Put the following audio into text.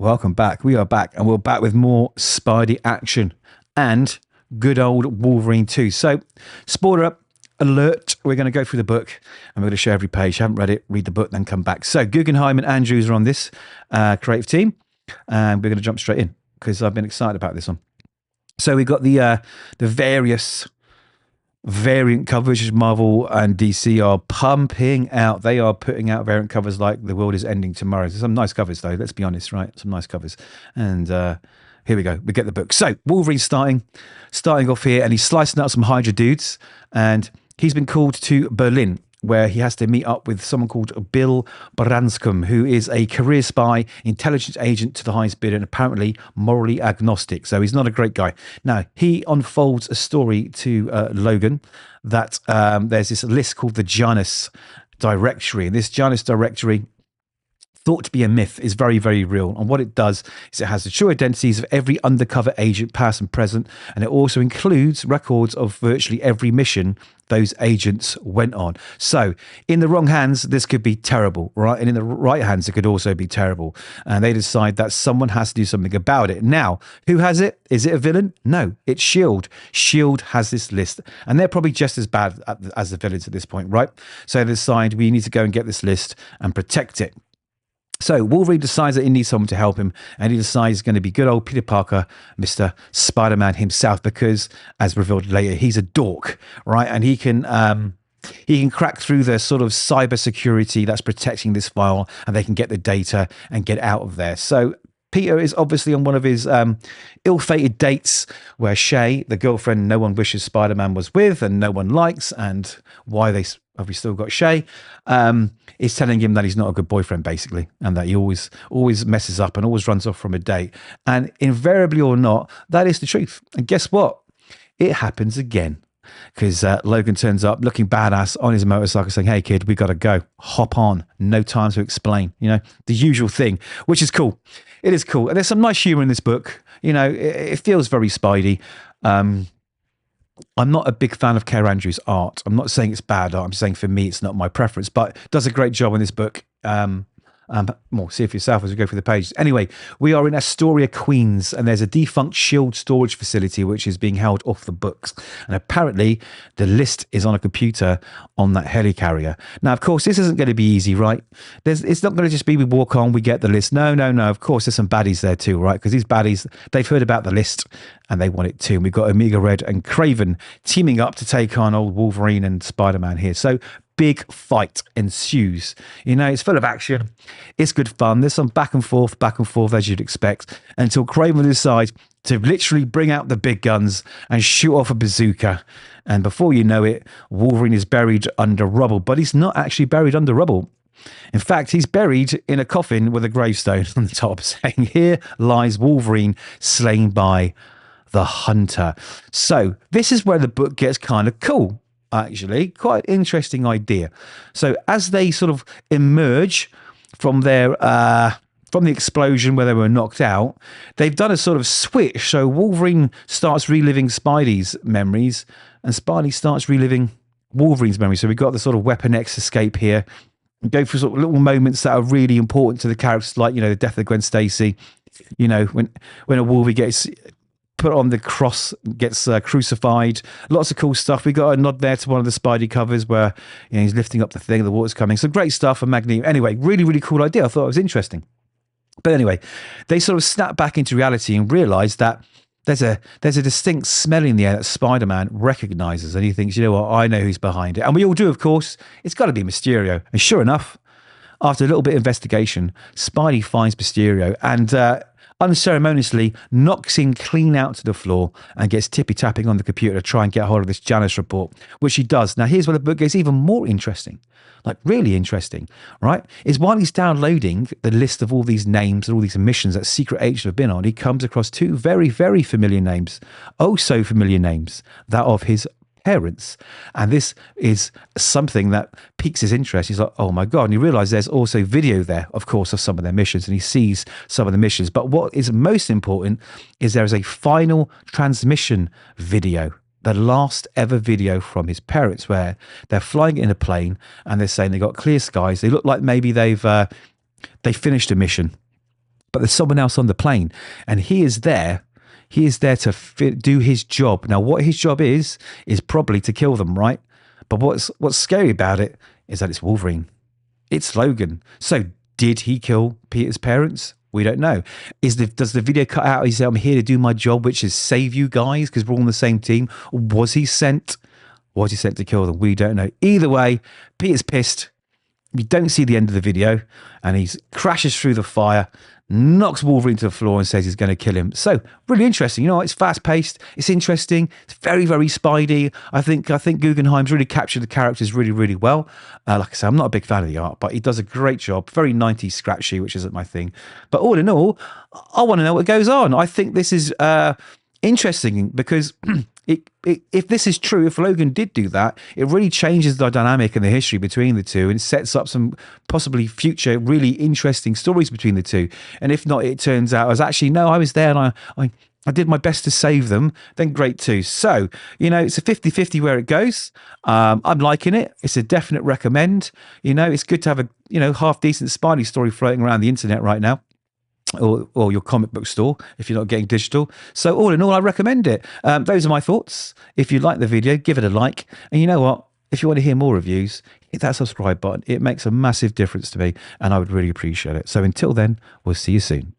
Welcome back. We are back, and we're back with more Spidey action and good old Wolverine 2. So, spoiler alert, we're going to go through the book and we're going to share every page. Haven't read it, read the book, then come back. So, Guggenheim and Andrews are on this creative team, and we're going to jump straight in because I've been excited about this one. So, we've got the various variant covers which Marvel and DC are pumping out. They are putting out variant covers like the world is ending tomorrow. There's some nice covers though, let's be honest, right? Some nice covers. And here we go, we get the book. So Wolverine's starting off here, and he's slicing out some Hydra dudes, and he's been called to Berlin, where he has to meet up with someone called Bill Branscombe, who is a career spy, intelligence agent to the highest bidder, and apparently morally agnostic. So he's not a great guy. Now, he unfolds a story to Logan that there's this list called the Janus Directory. And this Janus Directory, thought to be a myth, is very, very real. And what it does is it has the true identities of every undercover agent, past and present, and it also includes records of virtually every mission those agents went on. So in the wrong hands, this could be terrible, right? And in the right hands, it could also be terrible. And they decide that someone has to do something about it. Now, who has it? Is it a villain? No, it's S.H.I.E.L.D. S.H.I.E.L.D. has this list, and they're probably just as bad as the villains at this point, right? So they decide we need to go and get this list and protect it. So Wolverine decides that he needs someone to help him, and he decides it's going to be good old Peter Parker, Mr. Spider-Man himself, because, as revealed later, he's a dork, right? And he can crack through the sort of cyber security that's protecting this file, and they can get the data and get out of there. So Peter is obviously on one of his ill-fated dates where Shay, the girlfriend no one wishes Spider-Man was with and no one likes, and why have we still got Shay, is telling him that he's not a good boyfriend, basically, and that he always messes up and always runs off from a date. And invariably or not, that is the truth. And guess what? It happens again. Because Logan turns up looking badass on his motorcycle saying, hey, kid, we got to go. Hop on. No time to explain. You know, the usual thing, which is cool. It is cool. And there's some nice humor in this book. You know, it feels very Spidey. I'm not a big fan of Kaare Andrews' art. I'm not saying it's bad art. I'm saying for me, it's not my preference, but does a great job in this book. Well, see for yourself as we go through the pages. Anyway, we are in Astoria, Queens, and there's a defunct S.H.I.E.L.D. storage facility which is being held off the books. And apparently the list is on a computer on that helicarrier. Now, of course, this isn't going to be easy, right? It's not going to just be we walk on, we get the list. No. Of course, there's some baddies there too, right? Because these baddies, they've heard about the list and they want it too. And we've got Omega Red and Kraven teaming up to take on old Wolverine and Spider-Man here. So big fight ensues. You know, it's full of action. It's good fun. There's some back and forth as you'd expect, until Kraven decides to literally bring out the big guns and shoot off a bazooka. And before you know it, Wolverine is buried under rubble, but he's not actually buried under rubble. In fact, he's buried in a coffin with a gravestone on the top saying, here lies Wolverine slain by the Hunter. So this is where the book gets kind of cool. Actually, quite interesting idea. So as they sort of emerge from their from the explosion where they were knocked out, they've done a sort of switch. So Wolverine starts reliving Spidey's memories, and Spidey starts reliving Wolverine's memories. So we've got the sort of Weapon X escape here. We go through sort of little moments that are really important to the characters, like, you know, the death of Gwen Stacy. You know, when a Wolverine gets put on the cross, gets crucified. Lots of cool stuff. We got a nod there to one of the Spidey covers where, you know, he's lifting up the thing, the water's coming. So great stuff. And Magneto. Anyway, really, really cool idea. I thought it was interesting. But anyway, they sort of snap back into reality and realize that there's a distinct smell in the air that Spider-Man recognizes, and he thinks, you know what, I know who's behind it. And we all do, of course. It's got to be Mysterio. And sure enough, after a little bit of investigation, Spidey finds Mysterio and unceremoniously knocks him clean out to the floor and gets tippy-tapping on the computer to try and get hold of this Janus report, which he does. Now, here's where the book gets even more interesting, like really interesting, right? Is while he's downloading the list of all these names and all these missions that secret agents have been on, he comes across two very, very familiar names, oh so familiar names, that of his parents. And this is something that piques his interest. He's like, oh my God. And he realizes there's also video there, of course, of some of their missions, and he sees some of the missions. But what is most important is there is a final transmission video, the last ever video from his parents, where they're flying in a plane and they're saying they got clear skies. They look like maybe they finished a mission. but there's someone else on the plane, and he is there. He is there to do his job. Now, what his job is probably to kill them, right? But what's scary about it is that it's Wolverine. It's Logan. So did he kill Peter's parents? We don't know. Does the video cut out? He said, I'm here to do my job, which is save you guys because we're all on the same team. Or was he sent? Was he sent to kill them? We don't know. Either way, Peter's pissed. We don't see the end of the video, and he crashes through the fire, knocks Wolverine to the floor and says he's going to kill him. So really interesting. You know, it's fast paced. It's interesting. It's very, very Spidey. I think Guggenheim's really captured the characters really, really well. Like I said, I'm not a big fan of the art, but he does a great job. Very 90s scratchy, which isn't my thing. But all in all, I want to know what goes on. I think this is interesting because if this is true, if Logan did do that, it really changes the dynamic and the history between the two, and sets up some possibly future really interesting stories between the two. And if not, it turns out as actually, no, I was there and I did my best to save them, then great too. So, you know, it's a 50-50 where it goes. I'm liking it. It's a definite recommend. You know, it's good to have a, you know, half decent Spidey story floating around the internet right now. Or your comic book store if you're not getting digital. So all in all, I recommend it. Those are my thoughts. If you like the video, give it a like. And you know what? If you want to hear more reviews, hit that subscribe button. It makes a massive difference to me, and I would really appreciate it. So until then, we'll see you soon.